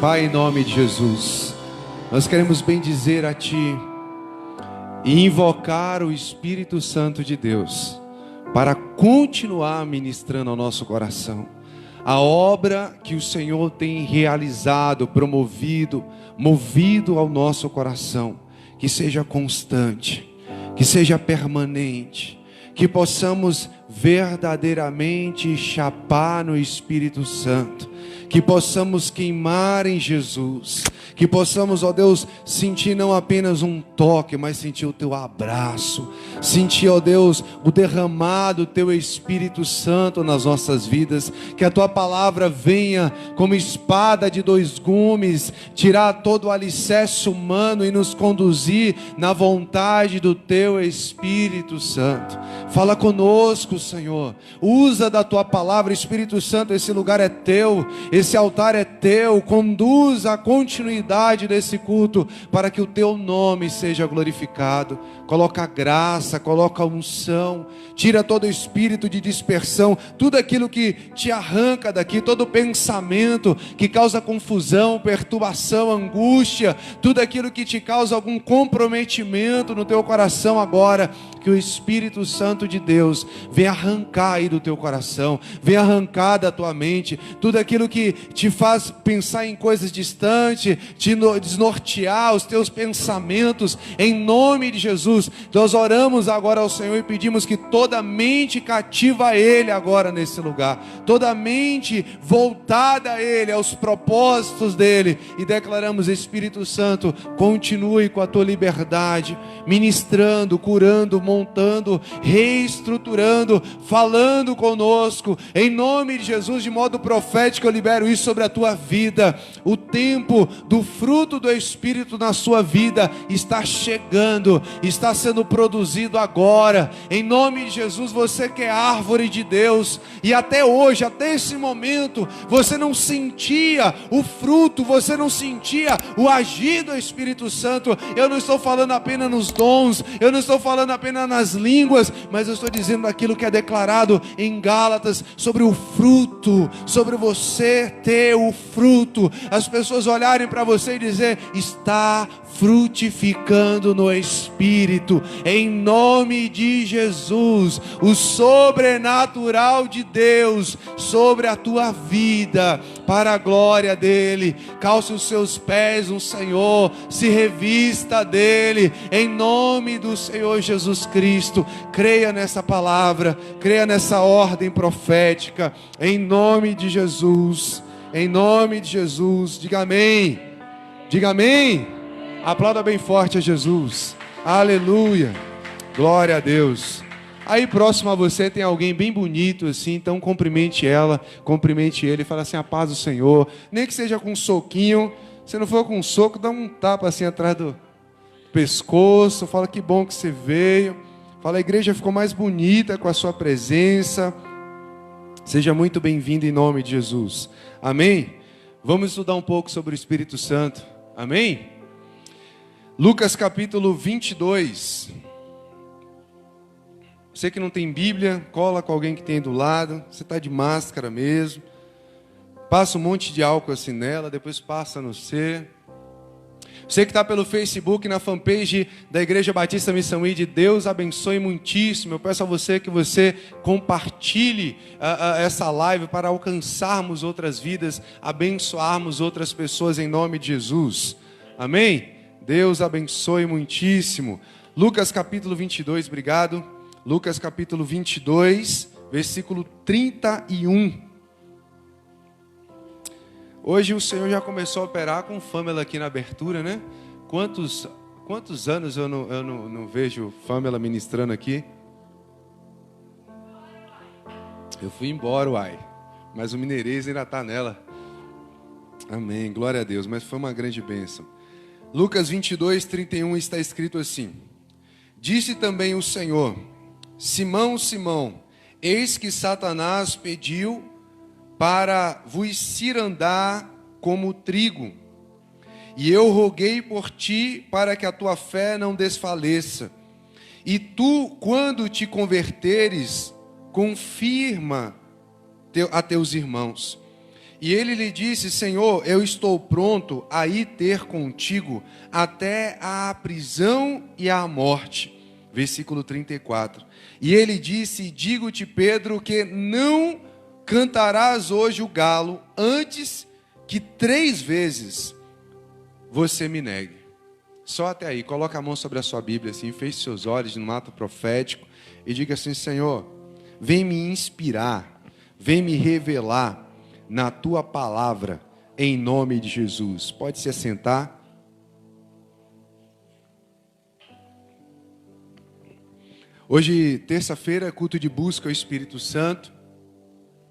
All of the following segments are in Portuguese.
Pai, em nome de Jesus, nós queremos bendizer a Ti e invocar o Espírito Santo de Deus para continuar ministrando ao nosso coração a obra que o Senhor tem realizado, promovido, movido ao nosso coração, que seja constante, que seja permanente, que possamos verdadeiramente chapar no Espírito Santo, que possamos queimar em Jesus, que possamos, ó Deus, sentir não apenas um toque, mas sentir o Teu abraço, sentir, ó Deus, o derramado do Teu Espírito Santo nas nossas vidas, que a Tua palavra venha como espada de dois gumes, tirar todo o alicerce humano e nos conduzir na vontade do Teu Espírito Santo. Fala conosco, Senhor, usa da Tua palavra, Espírito Santo, esse lugar é Teu, esse altar é Teu, conduz a continuidade desse culto, para que o Teu nome seja glorificado. Coloca a graça, coloca a unção, tira todo o espírito de dispersão, tudo aquilo que te arranca daqui, todo pensamento que causa confusão, perturbação, angústia, tudo aquilo que te causa algum comprometimento no teu coração agora, que o Espírito Santo de Deus venha arrancar aí do teu coração, venha arrancar da tua mente, tudo aquilo que te faz pensar em coisas distantes, te desnortear os teus pensamentos, em nome de Jesus. Nós oramos agora ao Senhor e pedimos que toda mente cativa a Ele agora nesse lugar, toda mente voltada a Ele, aos propósitos dEle, e declaramos: Espírito Santo, continue com a Tua liberdade, ministrando, curando, montando, reestruturando, falando conosco, em nome de Jesus. De modo profético eu libero isso sobre a tua vida. O tempo do fruto do Espírito na sua vida está chegando, está sendo produzido agora, em nome de Jesus. Você que é árvore de Deus, e até hoje, até esse momento, você não sentia o fruto, você não sentia o agir do Espírito Santo. Eu não estou falando apenas nos dons, eu não estou falando apenas nas línguas, mas eu estou dizendo aquilo que é declarado em Gálatas, sobre o fruto, sobre você ter o fruto, as pessoas olharem para você e dizer: está frutificando no Espírito, em nome de Jesus. O sobrenatural de Deus sobre a tua vida, para a glória dEle. Calce os seus pés no Senhor, se revista dEle, em nome do Senhor Jesus Cristo. Creia nessa palavra, creia nessa ordem profética, em nome de Jesus, em nome de Jesus. Diga amém, diga amém. Aplauda bem forte a Jesus. Aleluia, glória a Deus. Aí próximo a você tem alguém bem bonito assim, então cumprimente ela, cumprimente ele, fala assim: a paz do Senhor. Nem que seja com um soquinho. Se não for com um soco, dá um tapa assim atrás do pescoço, fala: que bom que você veio. Fala: a igreja ficou mais bonita com a sua presença. Seja muito bem-vindo em nome de Jesus. Amém? Vamos estudar um pouco sobre o Espírito Santo. Amém? Lucas capítulo 22. Você que não tem Bíblia, cola com alguém que tem do lado. Você está de máscara mesmo. Passa um monte de álcool assim nela, depois passa no C. Você que está pelo Facebook, na fanpage da Igreja Batista Missão ID, Deus abençoe muitíssimo. Eu peço a você que você compartilhe essa live para alcançarmos outras vidas, abençoarmos outras pessoas em nome de Jesus. Amém? Deus abençoe muitíssimo. Lucas capítulo 22, obrigado. Lucas capítulo 22, versículo 31. Hoje o Senhor já começou a operar com Fâmela aqui na abertura, né? Quantos anos eu não vejo Fâmela ministrando aqui? Eu fui embora, uai. Mas o Mineirês ainda está nela. Amém, glória a Deus. Mas foi uma grande bênção. Lucas 22, 31 está escrito assim: disse também o Senhor: Simão, Simão, eis que Satanás pediu para vos cirandar como trigo, e eu roguei por ti para que a tua fé não desfaleça. E tu, quando te converteres, confirma a teus irmãos. E ele lhe disse: Senhor, eu estou pronto a ir ter contigo até a prisão e a morte. Versículo 34. E ele disse: digo-te, Pedro, que não cantarás hoje o galo antes que 3 vezes você me negue. Só até aí. Coloca a mão sobre a sua Bíblia assim, feche seus olhos no ato profético e diga assim: Senhor, vem me inspirar, vem me revelar na tua palavra, em nome de Jesus. Pode se assentar. Hoje, terça-feira, é culto de busca ao Espírito Santo.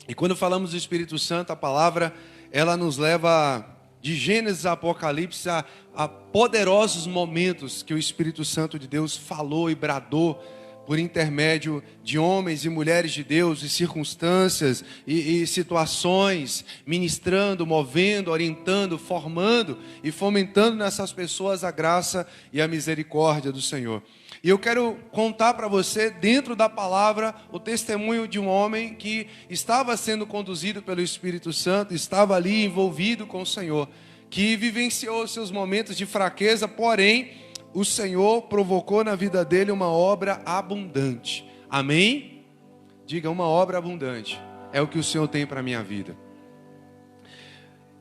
E quando falamos do Espírito Santo, a palavra, ela nos leva de Gênesis a Apocalipse a poderosos momentos que o Espírito Santo de Deus falou e bradou por intermédio de homens e mulheres de Deus, e circunstâncias e situações, ministrando, movendo, orientando, formando e fomentando nessas pessoas a graça e a misericórdia do Senhor. E eu quero contar para você, dentro da palavra, o testemunho de um homem que estava sendo conduzido pelo Espírito Santo, estava ali envolvido com o Senhor, que vivenciou seus momentos de fraqueza, porém, o Senhor provocou na vida dele uma obra abundante. Amém? Diga, uma obra abundante. É o que o Senhor tem para a minha vida.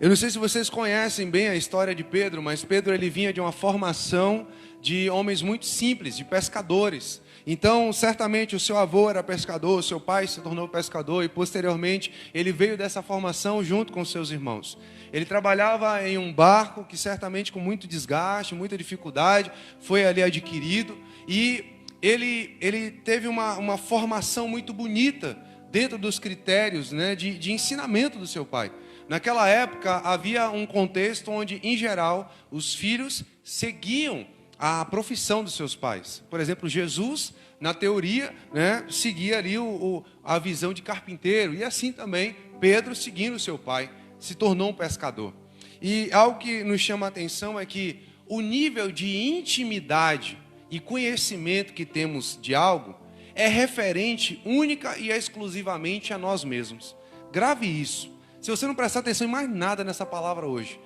Eu não sei se vocês conhecem bem a história de Pedro, mas Pedro ele vinha de uma formação de homens muito simples, de pescadores. Então, certamente o seu avô era pescador, o seu pai se tornou pescador e posteriormente ele veio dessa formação junto com seus irmãos. Ele trabalhava em um barco que certamente com muito desgaste, muita dificuldade, foi ali adquirido, e ele teve uma formação muito bonita dentro dos critérios, né, de ensinamento do seu pai. Naquela época havia um contexto onde, em geral, os filhos seguiam a profissão dos seus pais. Por exemplo, Jesus, na teoria, né, seguia ali a visão de carpinteiro, e assim também Pedro, seguindo seu pai, se tornou um pescador. E algo que nos chama a atenção é que o nível de intimidade e conhecimento que temos de algo é referente única e exclusivamente a nós mesmos. Grave isso. Se você não prestar atenção em mais nada nessa palavra hoje,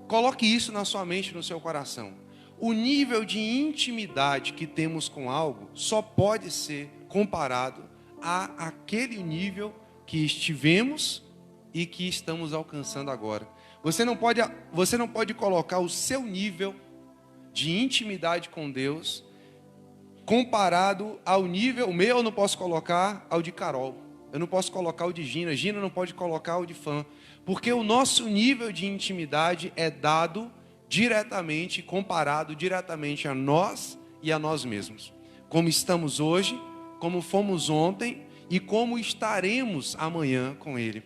coloque isso na sua mente, no seu coração. O nível de intimidade que temos com algo só pode ser comparado a aquele nível que estivemos e que estamos alcançando agora. Você não pode colocar o seu nível de intimidade com Deus comparado ao nível, o meu eu não posso colocar ao de Carol, eu não posso colocar o de Gina, Gina não pode colocar o de Fã, porque o nosso nível de intimidade é dado diretamente, comparado diretamente a nós e a nós mesmos. Como estamos hoje, como fomos ontem e como estaremos amanhã com Ele.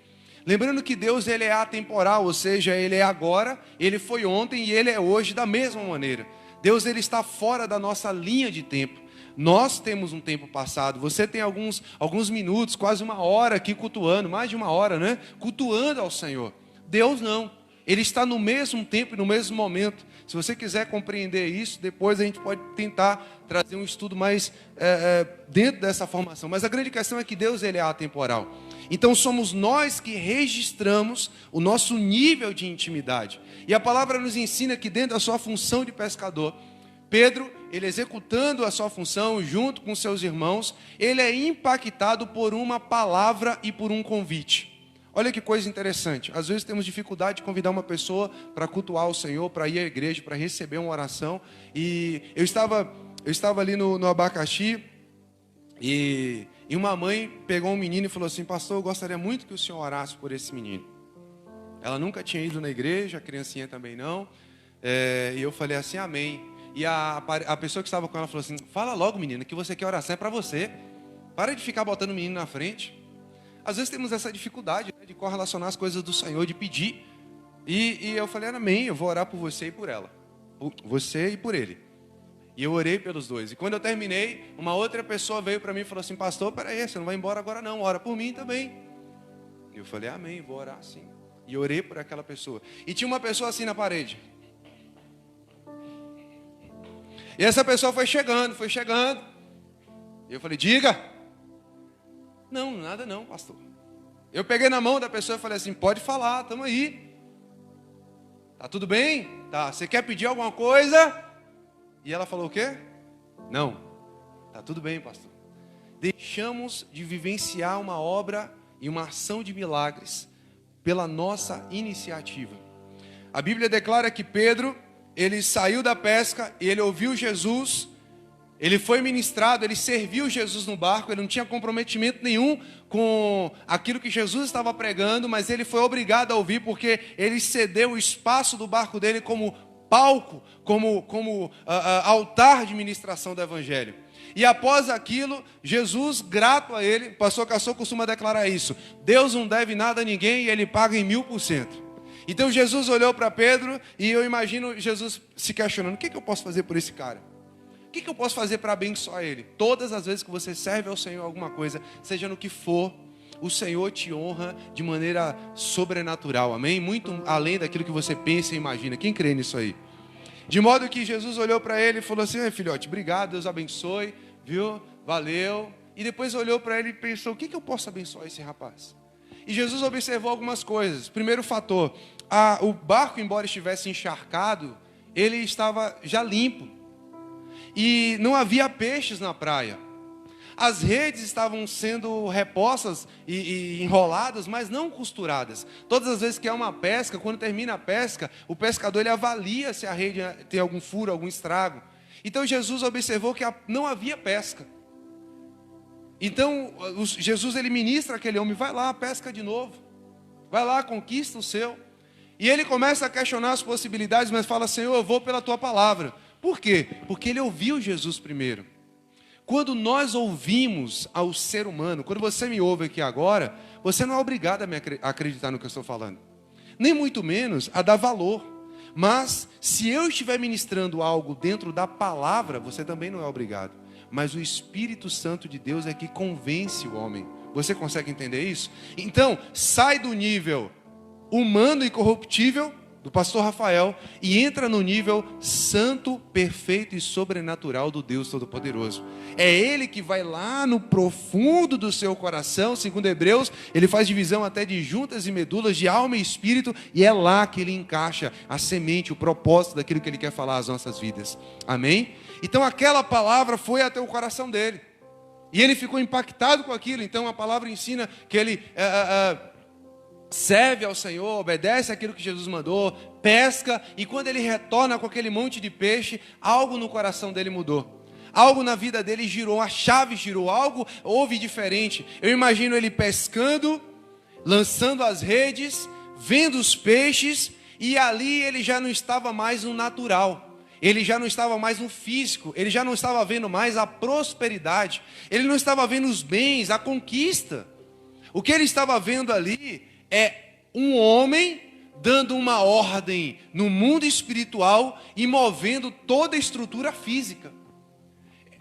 Lembrando que Deus ele é atemporal, ou seja, Ele é agora, Ele foi ontem e Ele é hoje da mesma maneira. Deus ele está fora da nossa linha de tempo. Nós temos um tempo passado. Você tem alguns minutos, quase uma hora aqui cultuando, mais de uma hora, né? Cultuando ao Senhor. Deus não. Ele está no mesmo tempo e no mesmo momento. Se você quiser compreender isso, depois a gente pode tentar trazer um estudo mais dentro dessa formação. Mas a grande questão é que Deus ele é atemporal. Então somos nós que registramos o nosso nível de intimidade. E a palavra nos ensina que dentro da sua função de pescador, Pedro, ele executando a sua função junto com seus irmãos, ele é impactado por uma palavra e por um convite. Olha que coisa interessante. Às vezes temos dificuldade de convidar uma pessoa para cultuar o Senhor, para ir à igreja, para receber uma oração. E eu estava ali no abacaxi e uma mãe pegou um menino e falou assim: pastor, eu gostaria muito que o senhor orasse por esse menino. Ela nunca tinha ido na igreja, a criancinha também não. E eu falei assim, amém. E a pessoa que estava com ela falou assim: fala logo, menina, que você quer oração é para você. Para de ficar botando o menino na frente. Às vezes temos essa dificuldade, né, de correlacionar as coisas do Senhor, de pedir. E eu falei, amém, eu vou orar por você e por ela. Por você e por ele. E eu orei pelos dois. E quando eu terminei, uma outra pessoa veio para mim e falou assim: pastor, peraí, você não vai embora agora não, ora por mim também. E eu falei, amém, vou orar sim. E eu orei por aquela pessoa. E tinha uma pessoa assim na parede. E essa pessoa foi chegando. E eu falei, diga. Não, nada não, pastor. Eu peguei na mão da pessoa e falei assim, pode falar, estamos aí. Tá tudo bem? Tá, você quer pedir alguma coisa? E ela falou o quê? Não. Tá tudo bem, pastor. Deixamos de vivenciar uma obra e uma ação de milagres pela nossa iniciativa. A Bíblia declara que Pedro, ele saiu da pesca, ele ouviu Jesus, ele foi ministrado, ele serviu Jesus no barco, ele não tinha comprometimento nenhum com aquilo que Jesus estava pregando, mas ele foi obrigado a ouvir porque ele cedeu o espaço do barco dele como palco, como altar de ministração do Evangelho. E após aquilo, Jesus, grato a ele, o pastor Cassou costuma declarar isso, Deus não deve nada a ninguém e ele paga em 1000%. Então Jesus olhou para Pedro e eu imagino Jesus se questionando, o que eu posso fazer por esse cara? O que eu posso fazer para abençoar ele? Todas as vezes que você serve ao Senhor alguma coisa, seja no que for, o Senhor te honra de maneira sobrenatural, amém? Muito além daquilo que você pensa e imagina. Quem crê nisso aí? De modo que Jesus olhou para ele e falou assim, filhote, obrigado, Deus abençoe, viu? Valeu. E depois olhou para ele e pensou, o que eu posso abençoar esse rapaz? E Jesus observou algumas coisas. Primeiro fator, o barco, embora estivesse encharcado, ele estava já limpo. E não havia peixes na praia. As redes estavam sendo repostas e enroladas, mas não costuradas. Todas as vezes que há uma pesca, quando termina a pesca, o pescador ele avalia se a rede tem algum furo, algum estrago. Então Jesus observou que não havia pesca. Então Jesus ele ministra aquele homem, vai lá, pesca de novo. Vai lá, conquista o seu. E ele começa a questionar as possibilidades, mas fala, Senhor, eu vou pela tua palavra. Por quê? Porque ele ouviu Jesus primeiro. Quando nós ouvimos ao ser humano, quando você me ouve aqui agora, você não é obrigado a acreditar no que eu estou falando. Nem muito menos a dar valor. Mas, se eu estiver ministrando algo dentro da palavra, você também não é obrigado. Mas o Espírito Santo de Deus é que convence o homem. Você consegue entender isso? Então, sai do nível humano e corruptível do pastor Rafael e entra no nível santo, perfeito e sobrenatural do Deus Todo-Poderoso. É Ele que vai lá no profundo do seu coração, segundo Hebreus, Ele faz divisão até de juntas e medulas, de alma e espírito, e é lá que Ele encaixa a semente, o propósito daquilo que Ele quer falar às nossas vidas. Amém? Então aquela palavra foi até o coração dele, e ele ficou impactado com aquilo. Então a palavra ensina que ele serve ao Senhor, obedece aquilo que Jesus mandou, pesca, e quando ele retorna com aquele monte de peixe, algo no coração dele mudou. Algo na vida dele girou, a chave girou, algo houve diferente. Eu imagino ele pescando, lançando as redes, vendo os peixes, e ali ele já não estava mais no natural. Ele já não estava mais no físico, ele já não estava vendo mais a prosperidade, ele não estava vendo os bens, a conquista. O que ele estava vendo ali é um homem dando uma ordem no mundo espiritual e movendo toda a estrutura física.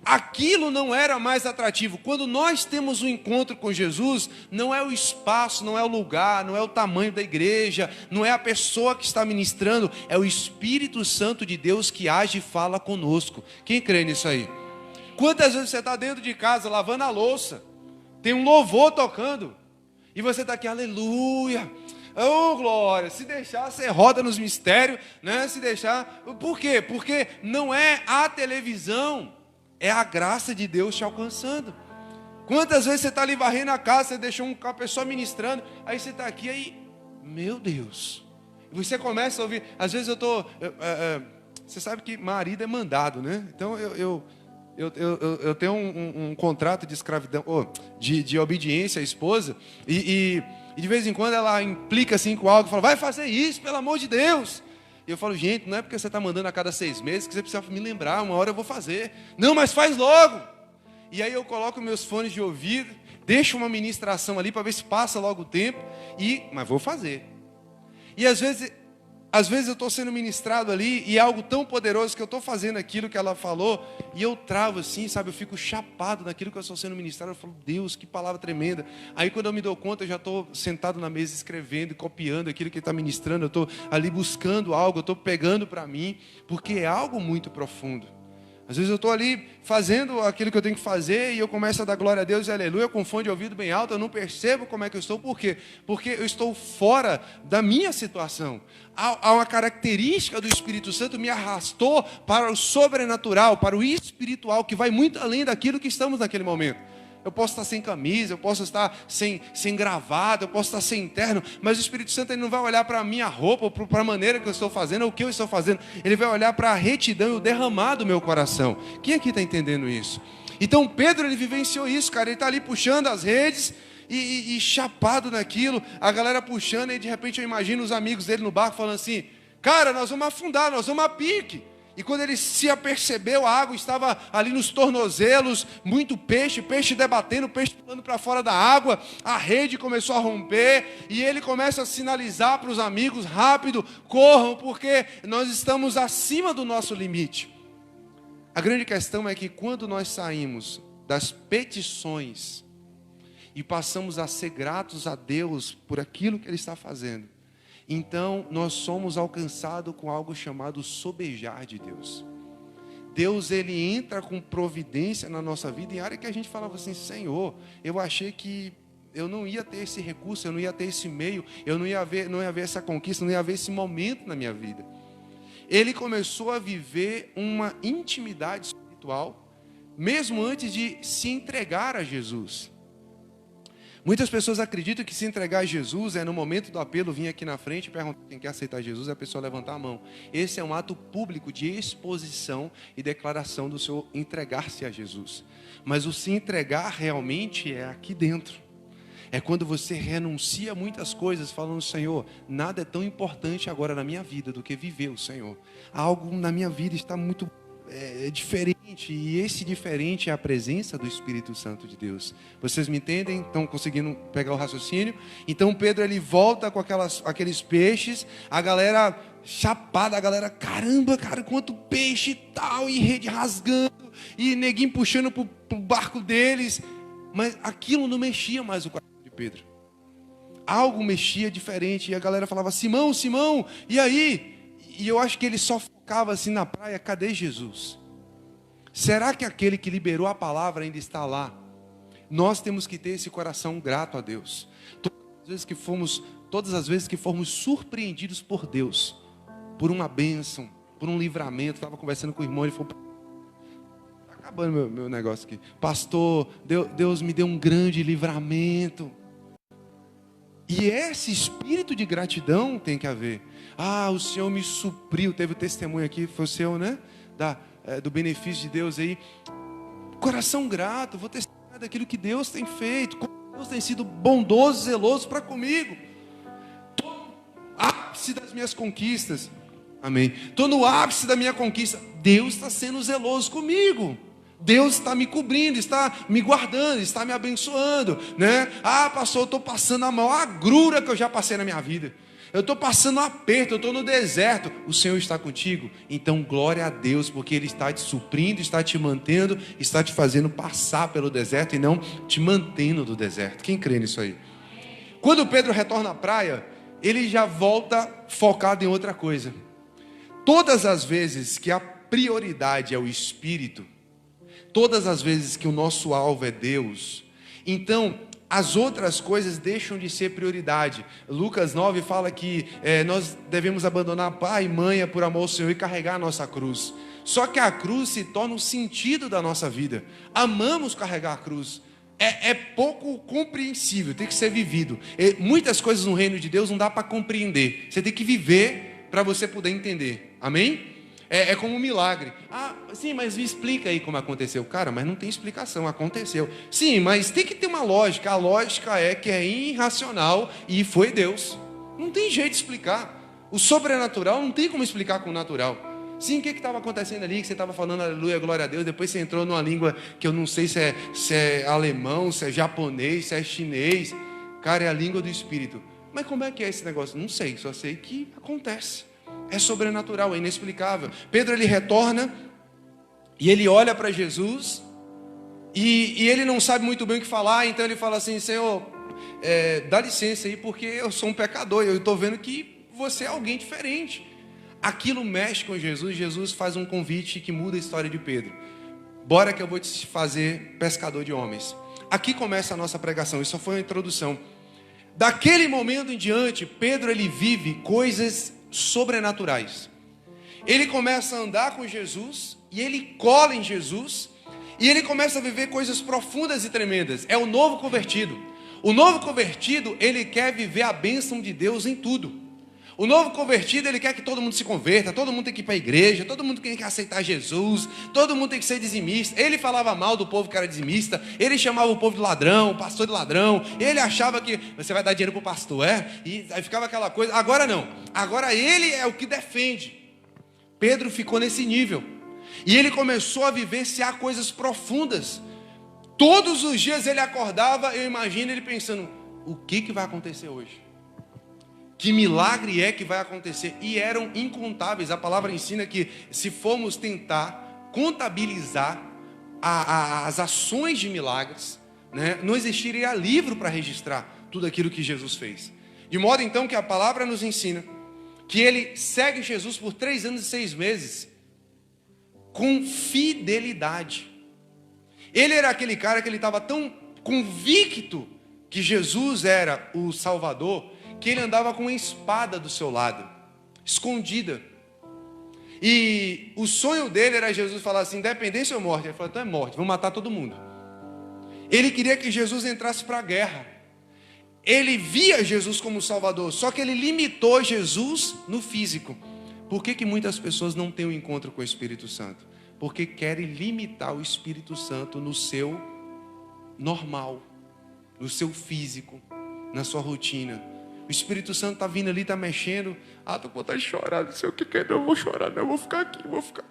Aquilo não era mais atrativo. Quando nós temos um encontro com Jesus, não é o espaço, não é o lugar, não é o tamanho da igreja, não é a pessoa que está ministrando, é o Espírito Santo de Deus que age e fala conosco. Quem crê nisso aí? Quantas vezes você está dentro de casa lavando a louça, tem um louvor tocando, e você está aqui, aleluia, oh glória, se deixar você roda nos mistérios, né? Se deixar, por quê? Porque não é a televisão, é a graça de Deus te alcançando. Quantas vezes você está ali varrendo a casa, você deixou uma pessoa ministrando, aí você está aqui, aí, meu Deus, e você começa a ouvir. Às vezes eu estou, você sabe que marido é mandado, né? Então eu tenho um contrato de escravidão, de obediência à esposa, e de vez em quando ela implica assim com algo, fala, vai fazer isso, pelo amor de Deus. E eu falo, gente, não é porque você está mandando a cada 6 meses que você precisa me lembrar, uma hora eu vou fazer. Não, mas faz logo. E aí eu coloco meus fones de ouvido, deixo uma ministração ali para ver se passa logo o tempo, mas vou fazer. E às vezes eu estou sendo ministrado ali e é algo tão poderoso que eu estou fazendo aquilo que ela falou e eu travo assim, sabe? Eu fico chapado naquilo que eu estou sendo ministrado. Eu falo, Deus, que palavra tremenda. Aí quando eu me dou conta, eu já estou sentado na mesa escrevendo e copiando aquilo que ele está ministrando. Eu estou ali buscando algo, eu estou pegando para mim, porque é algo muito profundo. Às vezes eu estou ali fazendo aquilo que eu tenho que fazer e eu começo a dar glória a Deus e aleluia, com fone de ouvido bem alto, eu não percebo como é que eu estou. Por quê? Porque eu estou fora da minha situação. Há uma característica do Espírito Santo me arrastou para o sobrenatural, para o espiritual, que vai muito além daquilo que estamos naquele momento. Eu posso estar sem camisa, eu posso estar sem gravata, eu posso estar sem terno, mas o Espírito Santo ele não vai olhar para a minha roupa, ou para a maneira que eu estou fazendo, ou o que eu estou fazendo. Ele vai olhar para a retidão e o derramar do meu coração. Quem aqui está entendendo isso? Então Pedro, ele vivenciou isso, cara. Ele está ali puxando as redes e chapado naquilo, a galera puxando, e de repente eu imagino os amigos dele no barco falando assim: cara, nós vamos afundar, nós vamos a pique. E quando ele se apercebeu, a água estava ali nos tornozelos, muito peixe debatendo, peixe pulando para fora da água, a rede começou a romper, e ele começa a sinalizar para os amigos: rápido, corram, porque nós estamos acima do nosso limite. A grande questão é que quando nós saímos das petições e passamos a ser gratos a Deus por aquilo que Ele está fazendo, então nós somos alcançados com algo chamado sobejar de Deus. Deus, Ele entra com providência na nossa vida, em área que a gente falava assim: Senhor, eu achei que eu não ia ter esse recurso, eu não ia ter esse meio, eu não ia ver essa conquista, não ia ver esse momento na minha vida. Ele começou a viver uma intimidade espiritual, mesmo antes de se entregar a Jesus. Muitas pessoas acreditam que se entregar a Jesus é no momento do apelo, vir aqui na frente e perguntar quem quer aceitar Jesus, a pessoa levantar a mão. Esse é um ato público de exposição e declaração do seu entregar-se a Jesus. Mas o se entregar realmente é aqui dentro. É quando você renuncia a muitas coisas, falando: Senhor, nada é tão importante agora na minha vida do que viver o Senhor. Algo na minha vida está muito diferente, e esse diferente é a presença do Espírito Santo de Deus. Vocês me entendem? Estão conseguindo pegar o raciocínio? Então Pedro, ele volta com aqueles peixes, a galera chapada, a galera: caramba, cara, quanto peixe e tal, e rede rasgando, e neguinho puxando pro barco deles, mas aquilo não mexia mais o coração de Pedro. Algo mexia diferente, e a galera falava: Simão, Simão, e aí? E eu acho que ele só ficava assim na praia: cadê Jesus? Será que aquele que liberou a palavra ainda está lá? Nós temos que ter esse coração grato a Deus. Todas as vezes que formos surpreendidos por Deus, por uma bênção, por um livramento. Estava conversando com o irmão, ele falou: está acabando meu negócio aqui. Pastor, Deus me deu um grande livramento. E esse espírito de gratidão tem que haver. Ah, o Senhor me supriu. Teve o testemunho aqui, foi o seu, né? Do benefício de Deus aí. Coração grato, vou testemunhar daquilo que Deus tem feito. Como Deus tem sido bondoso, zeloso para comigo. Estou no ápice das minhas conquistas. Amém. Estou no ápice da minha conquista. Deus está sendo zeloso comigo. Deus está me cobrindo, está me guardando, está me abençoando, né? Ah, pastor, eu estou passando a maior agrura que eu já passei na minha vida. Eu estou passando um aperto, eu estou no deserto. O Senhor está contigo? Então glória a Deus, porque Ele está te suprindo, está te mantendo, está te fazendo passar pelo deserto e não te mantendo do deserto. Quem crê nisso aí? Quando Pedro retorna à praia, ele já volta focado em outra coisa. Todas as vezes que a prioridade é o Espírito, todas as vezes que o nosso alvo é Deus, então as outras coisas deixam de ser prioridade. Lucas 9 fala que nós devemos abandonar pai e mãe por amor ao Senhor e carregar a nossa cruz. Só que a cruz se torna o sentido da nossa vida. Amamos carregar a cruz. É pouco compreensível, tem que ser vivido. Muitas coisas no reino de Deus não dá para compreender. Você tem que viver para você poder entender. Amém? É como um milagre. Ah, sim, mas me explica aí como aconteceu. Cara, mas não tem explicação, aconteceu. Sim, mas tem que ter uma lógica. A lógica é que é irracional e foi Deus. Não tem jeito de explicar. O sobrenatural não tem como explicar com o natural. Sim, o que estava acontecendo ali? Que você estava falando aleluia, glória a Deus. Depois você entrou numa língua que eu não sei se é alemão, se é japonês, se é chinês. Cara, é a língua do Espírito. Mas como é que é esse negócio? Não sei, só sei que acontece. É sobrenatural, é inexplicável. Pedro, ele retorna e ele olha para Jesus e ele não sabe muito bem o que falar. Então ele fala assim: Senhor, dá licença aí, porque eu sou um pecador e eu estou vendo que você é alguém diferente. Aquilo mexe com Jesus. Jesus faz um convite que muda a história de Pedro. Bora que eu vou te fazer pescador de homens. Aqui começa a nossa pregação. Isso só foi uma introdução. Daquele momento em diante, Pedro ele vive coisas sobrenaturais. Ele começa a andar com Jesus e ele cola em Jesus e ele começa a viver coisas profundas e tremendas. É o novo convertido. O novo convertido, ele quer viver a bênção de Deus em tudo. O novo convertido, ele quer que todo mundo se converta, todo mundo tem que ir para a igreja, todo mundo tem que aceitar Jesus, todo mundo tem que ser dizimista. Ele falava mal do povo que era dizimista, ele chamava o povo de ladrão, o pastor de ladrão, ele achava que você vai dar dinheiro para o pastor, E aí ficava aquela coisa. Agora não, agora ele é o que defende. Pedro ficou nesse nível, e ele começou a vivenciar coisas profundas. Todos os dias ele acordava, eu imagino ele pensando, o que vai acontecer hoje? Que milagre é que vai acontecer? E eram incontáveis. A palavra ensina que se formos tentar contabilizar as ações de milagres, né, não existiria livro para registrar tudo aquilo que Jesus fez. De modo então que a palavra nos ensina que ele segue Jesus por 3 anos e 6 meses com fidelidade. Ele era aquele cara que ele estava tão convicto que Jesus era o Salvador, que ele andava com uma espada do seu lado, escondida. E o sonho dele era Jesus falar assim, independência ou morte. Ele falou, então é morte, vamos matar todo mundo. Ele queria que Jesus entrasse para a guerra. Ele via Jesus como Salvador, só que ele limitou Jesus no físico. Por que muitas pessoas não têm um encontro com o Espírito Santo? Porque querem limitar o Espírito Santo no seu normal, no seu físico, na sua rotina. O Espírito Santo está vindo ali, está mexendo. Estou com vontade de chorar, não sei o que é, não vou chorar, não, vou ficar aqui, vou ficar.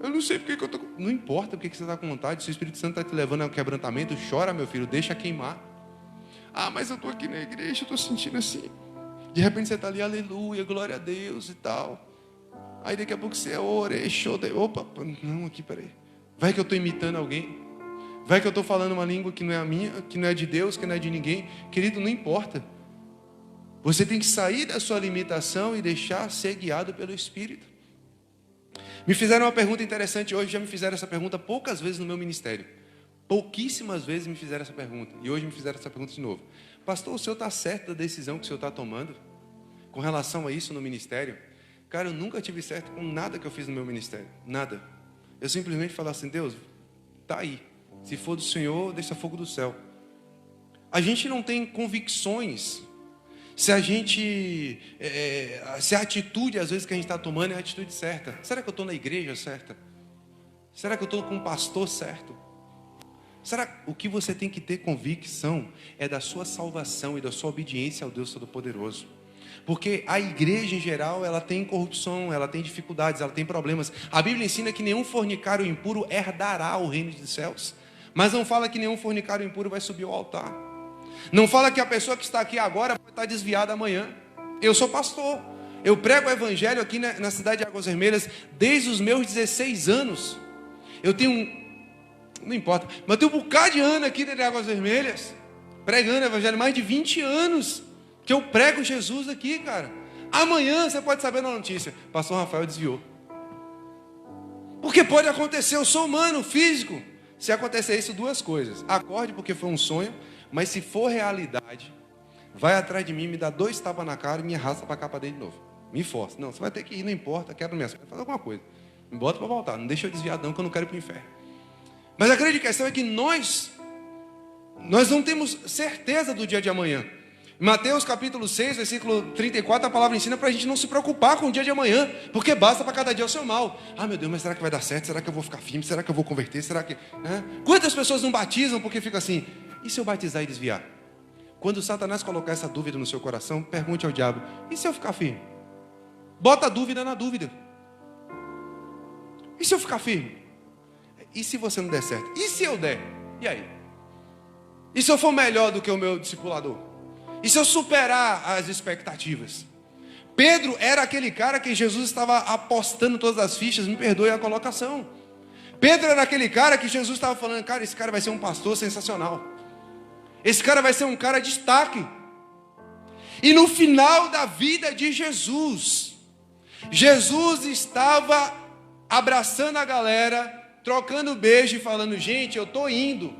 Eu não sei porque que eu estou. Não importa porque que você está com vontade, se o Espírito Santo está te levando ao quebrantamento, chora, meu filho, deixa queimar. Mas eu estou aqui na igreja, eu estou sentindo assim. De repente você está ali, aleluia, glória a Deus e tal. Aí daqui a pouco você ora, opa, não, aqui, peraí. Vai que eu estou imitando alguém. Vai que eu estou falando uma língua que não é a minha, que não é de Deus, que não é de ninguém. Querido, não importa. Você tem que sair da sua limitação e deixar ser guiado pelo Espírito. Me fizeram uma pergunta interessante hoje, já me fizeram essa pergunta poucas vezes no meu ministério. Pouquíssimas vezes me fizeram essa pergunta. E hoje me fizeram essa pergunta de novo. Pastor, o senhor está certo da decisão que o senhor está tomando com relação a isso no ministério? Cara, eu nunca tive certo com nada que eu fiz no meu ministério. Nada. Eu simplesmente falo assim, Deus, está aí. Se for do Senhor, deixa fogo do céu. A gente não tem convicções se a atitude às vezes que a gente está tomando é a atitude certa. Será que eu estou na igreja certa? Será que eu estou com o pastor certo? Será que o que você tem que ter convicção é da sua salvação e da sua obediência ao Deus Todo-Poderoso? Porque a igreja em geral, ela tem corrupção, ela tem dificuldades, ela tem problemas. A Bíblia ensina que nenhum fornicário impuro herdará o reino dos céus. Mas não fala que nenhum fornicário impuro vai subir ao altar. Não fala que a pessoa que está aqui agora pode estar desviada amanhã. Eu sou pastor. Eu prego o evangelho aqui na cidade de Águas Vermelhas desde os meus 16 anos. Eu tenho, não importa, mas eu tenho um bocado de ano aqui dentro de Águas Vermelhas, pregando o evangelho, mais de 20 anos que eu prego Jesus aqui, cara. Amanhã você pode saber na notícia, pastor Rafael desviou. Porque pode acontecer, eu sou humano, físico. Se acontecer isso, 2 coisas. Acorde porque foi um sonho, mas se for realidade, vai atrás de mim, me dá 2 tapas na cara e me arrasta para cá para dentro de novo. Me força. Não, você vai ter que ir, não importa, quero minhas coisas, fazer alguma coisa. Me bota para voltar, não deixa eu desviar não, que eu não quero ir para o inferno. Mas a grande questão é que nós não temos certeza do dia de amanhã. Em Mateus capítulo 6, versículo 34, a palavra ensina para a gente não se preocupar com o dia de amanhã, porque basta para cada dia o seu mal. Meu Deus, mas será que vai dar certo? Será que eu vou ficar firme? Será que eu vou converter? Será que... Quantas pessoas não batizam porque fica assim, e se eu batizar e desviar? Quando Satanás colocar essa dúvida no seu coração, pergunte ao diabo, e se eu ficar firme? Bota a dúvida na dúvida. E se eu ficar firme? E se você não der certo? E se eu der? E aí? E se eu for melhor do que o meu discipulador? E se eu superar as expectativas? Pedro era aquele cara que Jesus estava apostando todas as fichas, me perdoe a colocação. Pedro era aquele cara que Jesus estava falando, cara, esse cara vai ser um pastor sensacional. Esse cara vai ser um cara de destaque. E no final da vida de Jesus, Jesus estava abraçando a galera, trocando beijo e falando: gente, eu estou indo.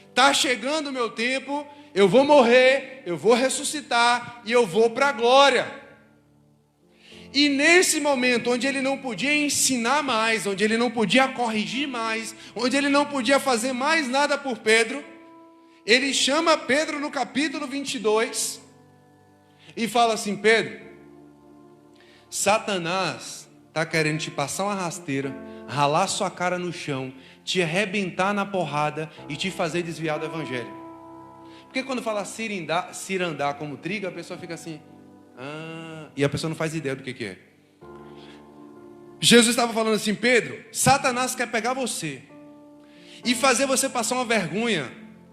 Está chegando o meu tempo, eu vou morrer, eu vou ressuscitar e eu vou para a glória. E nesse momento, onde ele não podia ensinar mais, onde ele não podia corrigir mais, onde ele não podia fazer mais nada por Pedro, ele chama Pedro no capítulo 22 e fala assim: Pedro, Satanás está querendo te passar uma rasteira, ralar sua cara no chão, te arrebentar na porrada e te fazer desviar do evangelho. Porque quando fala cirandar como trigo, a pessoa fica assim... e a pessoa não faz ideia do que é. Jesus estava falando assim: Pedro, Satanás quer pegar você e fazer você passar uma vergonha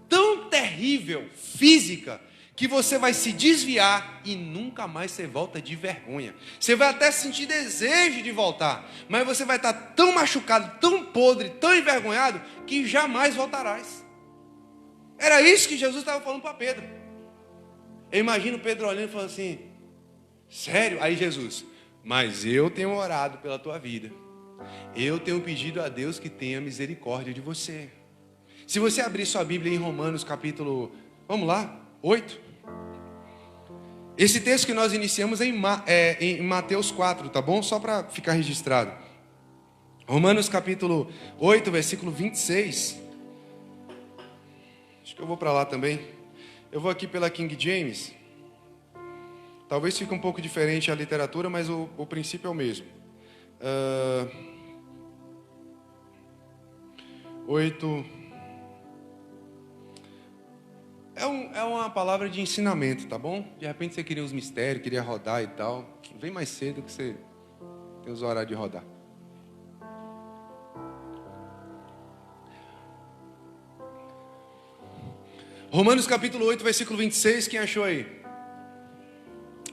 tão terrível, física, que você vai se desviar e nunca mais você volta de vergonha. Você vai até sentir desejo de voltar, mas você vai estar tão machucado, tão podre, tão envergonhado, que jamais voltarás. Era isso que Jesus estava falando para Pedro. Eu imagino Pedro olhando e falando assim: sério? Aí Jesus: mas eu tenho orado pela tua vida. Eu tenho pedido a Deus que tenha misericórdia de você. Se você abrir sua Bíblia em Romanos capítulo, vamos lá, 8. Esse texto que nós iniciamos é em Mateus 4, tá bom? Só para ficar registrado. Romanos capítulo 8, versículo 26. Acho que eu vou para lá também. Eu vou aqui pela King James. Talvez fique um pouco diferente a literatura, mas o princípio é o mesmo. 8. É uma palavra de ensinamento, tá bom? De repente você queria os mistérios, queria rodar e tal. Vem mais cedo que você tem os horários de rodar. Romanos capítulo 8, versículo 26, quem achou aí?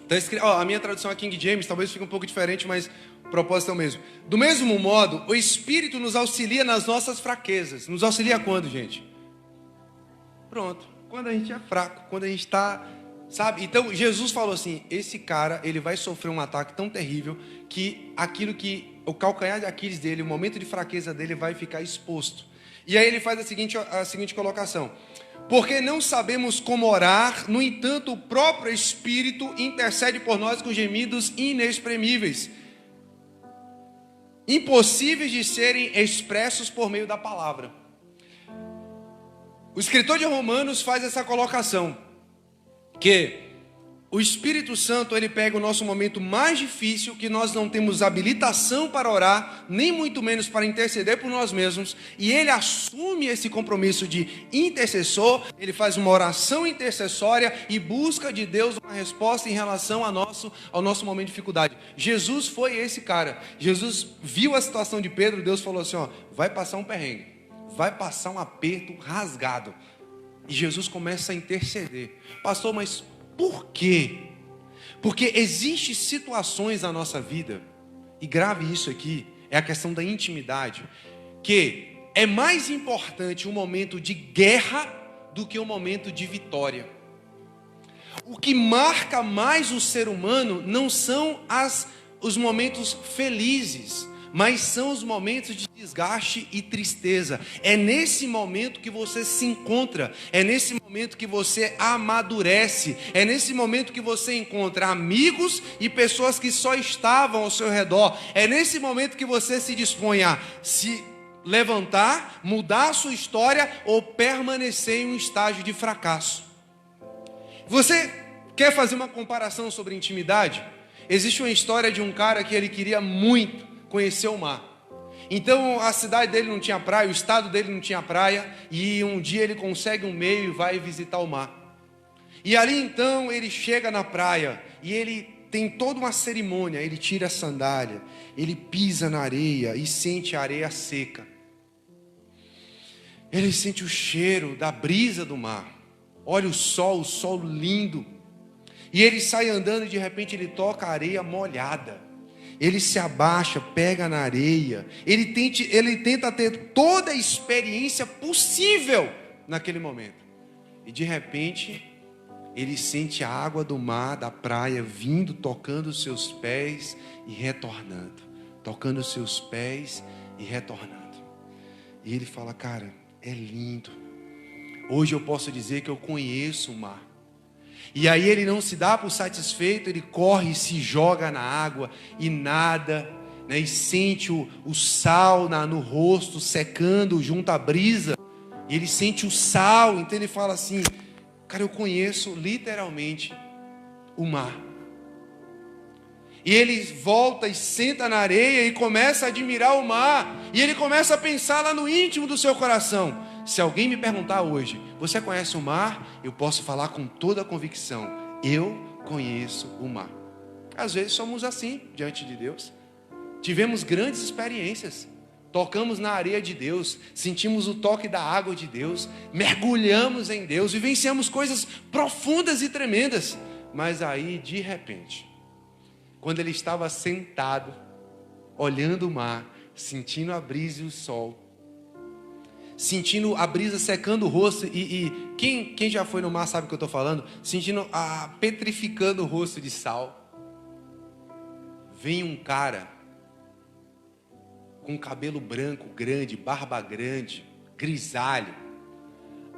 Tá escrito, a minha tradução é King James, talvez fique um pouco diferente, mas o propósito é o mesmo. Do mesmo modo, o Espírito nos auxilia nas nossas fraquezas. Nos auxilia quando, gente? Pronto. Quando a gente é fraco, quando a gente está, sabe? Então, Jesus falou assim: esse cara, ele vai sofrer um ataque tão terrível que o calcanhar de Aquiles dele, o momento de fraqueza dele vai ficar exposto. E aí ele faz a seguinte colocação: porque não sabemos como orar, no entanto, o próprio Espírito intercede por nós com gemidos inexprimíveis, impossíveis de serem expressos por meio da palavra. O escritor de Romanos faz essa colocação, que o Espírito Santo, ele pega o nosso momento mais difícil, que nós não temos habilitação para orar, nem muito menos para interceder por nós mesmos, e ele assume esse compromisso de intercessor, ele faz uma oração intercessória e busca de Deus uma resposta em relação ao nosso momento de dificuldade. Jesus foi esse cara. Jesus viu a situação de Pedro, Deus falou assim: vai passar um perrengue, vai passar um aperto rasgado. E Jesus começa a interceder. Pastor, mas por quê? Porque existem situações na nossa vida, e grave isso aqui, é a questão da intimidade, que é mais importante um momento de guerra do que um momento de vitória. O que marca mais o ser humano não são os momentos felizes, mas são os momentos de desgaste e tristeza. É nesse momento que você se encontra, é nesse momento que você amadurece, é nesse momento que você encontra amigos e pessoas que só estavam ao seu redor, é nesse momento que você se dispõe a se levantar, mudar a sua história ou permanecer em um estágio de fracasso. Você quer fazer uma comparação sobre intimidade? Existe uma história de um cara que ele queria muito conhecer o mar. Então a cidade dele não tinha praia, o estado dele não tinha praia, e um dia ele consegue um meio e vai visitar o mar. E ali então ele chega na praia e ele tem toda uma cerimônia. Ele tira a sandália, ele pisa na areia e sente a areia seca. Ele sente o cheiro da brisa do mar. Olha o sol lindo. E ele sai andando e de repente ele toca a areia molhada. Ele se abaixa, pega na areia, ele tenta ter toda a experiência possível naquele momento. E de repente, ele sente a água do mar, da praia, vindo, tocando os seus pés e retornando. Tocando os seus pés e retornando. E ele fala, cara, é lindo. Hoje eu posso dizer que eu conheço o mar. E aí ele não se dá por satisfeito, ele corre e se joga na água e nada, né, e sente o sal no rosto secando junto à brisa. E ele sente o sal, então ele fala assim, cara, eu conheço literalmente o mar. E ele volta e senta na areia e começa a admirar o mar. E ele começa a pensar lá no íntimo do seu coração. Se alguém me perguntar hoje, você conhece o mar? Eu posso falar com toda a convicção, eu conheço o mar. Às vezes somos assim diante de Deus. Tivemos grandes experiências. Tocamos na areia de Deus, sentimos o toque da água de Deus, mergulhamos em Deus, vivenciamos coisas profundas e tremendas. Mas aí, de repente, quando ele estava sentado, olhando o mar, sentindo a brisa e o sol, sentindo a brisa secando o rosto, e quem já foi no mar sabe o que eu estou falando, sentindo petrificando o rosto de sal, vem um cara com cabelo branco grande, barba grande, grisalho,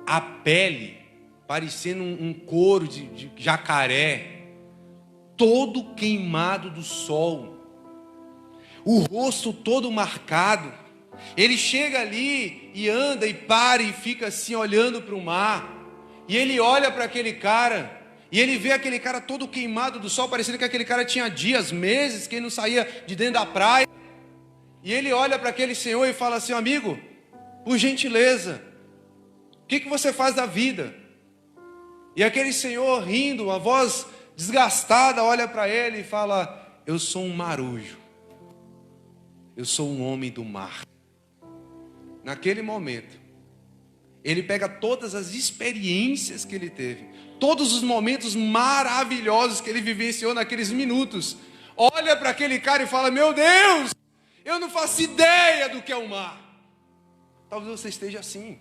a pele parecendo um couro de jacaré, todo queimado do sol, o rosto todo marcado. Ele chega ali e anda e para e fica assim olhando para o mar, e ele olha para aquele cara, e ele vê aquele cara todo queimado do sol, parecendo que aquele cara tinha dias, meses, que ele não saía de dentro da praia. E ele olha para aquele senhor e fala assim, amigo, por gentileza, o que você faz da vida? E aquele senhor rindo, a voz desgastada, olha para ele e fala, eu sou um marujo, eu sou um homem do mar. Naquele momento, ele pega todas as experiências que ele teve, todos os momentos maravilhosos que ele vivenciou naqueles minutos, olha para aquele cara e fala, meu Deus, eu não faço ideia do que é o mar. Talvez você esteja assim.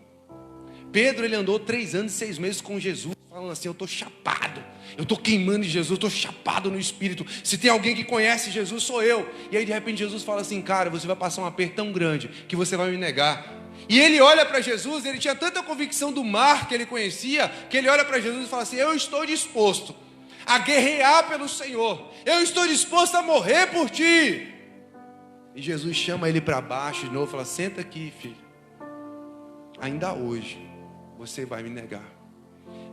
Pedro, ele andou 3 anos e 6 meses com Jesus, falando assim, eu estou chapado, eu estou queimando em Jesus, eu estou chapado no Espírito, se tem alguém que conhece Jesus, sou eu. E aí de repente Jesus fala assim, cara, você vai passar um aperto tão grande, que você vai me negar. E ele olha para Jesus, ele tinha tanta convicção do mar que ele conhecia, que ele olha para Jesus e fala assim, eu estou disposto a guerrear pelo Senhor, eu estou disposto a morrer por ti. E Jesus chama ele para baixo de novo e fala, senta aqui, filho, ainda hoje você vai me negar.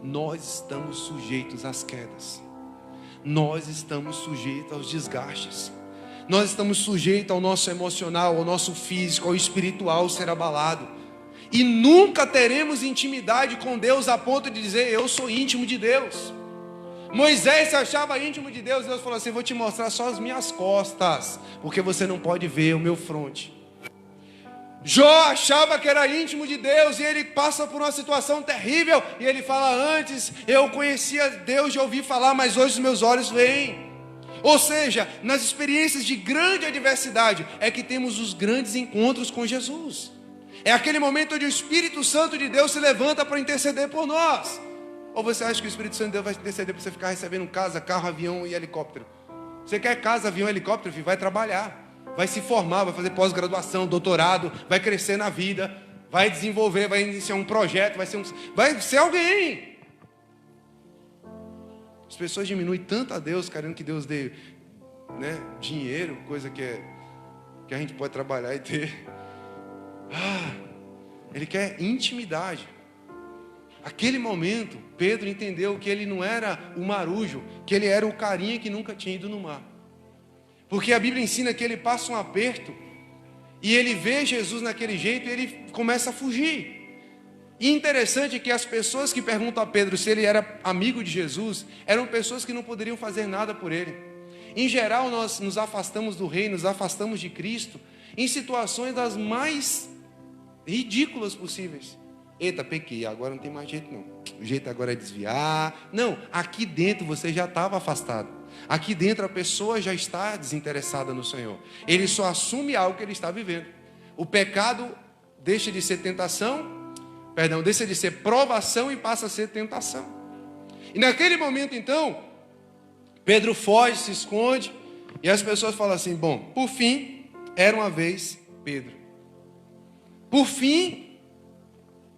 Nós estamos sujeitos às quedas, nós estamos sujeitos aos desgastes, nós estamos sujeitos ao nosso emocional, ao nosso físico, ao espiritual ser abalado, e nunca teremos intimidade com Deus a ponto de dizer, eu sou íntimo de Deus. Moisés se achava íntimo de Deus. Deus falou assim, vou te mostrar só as minhas costas, porque você não pode ver o meu fronte. Jó achava que era íntimo de Deus, e ele passa por uma situação terrível, e ele fala, antes eu conhecia Deus de ouvir falar, mas hoje os meus olhos veem. Ou seja, nas experiências de grande adversidade é que temos os grandes encontros com Jesus. É aquele momento onde o Espírito Santo de Deus se levanta para interceder por nós. Ou você acha que o Espírito Santo de Deus vai interceder para você ficar recebendo casa, carro, avião e helicóptero? Você quer casa, avião, helicóptero, filho? Vai trabalhar, vai se formar, vai fazer pós-graduação, doutorado, vai crescer na vida, vai desenvolver, vai iniciar um projeto, vai ser alguém. As pessoas diminuem tanto a Deus, querendo que Deus dê, né, dinheiro, coisa que a gente pode trabalhar e ter. Ele quer intimidade. Aquele momento, Pedro entendeu que ele não era o marujo, que ele era o carinha que nunca tinha ido no mar. Porque a Bíblia ensina que ele passa um aperto, e ele vê Jesus naquele jeito, e ele começa a fugir. E interessante que as pessoas que perguntam a Pedro se ele era amigo de Jesus, eram pessoas que não poderiam fazer nada por ele. Em geral, nós nos afastamos do reino, nos afastamos de Cristo, em situações das mais ridículas possíveis. Eita, pequei, agora não tem mais jeito não. O jeito agora é desviar. Não, aqui dentro você já estava afastado. Aqui dentro a pessoa já está desinteressada no Senhor. Ele só assume algo que ele está vivendo. O pecado deixa de ser tentação, deixa de ser provação e passa a ser tentação. E naquele momento, então, Pedro foge, se esconde, e as pessoas falam assim: bom, por fim, era uma vez Pedro. Por fim,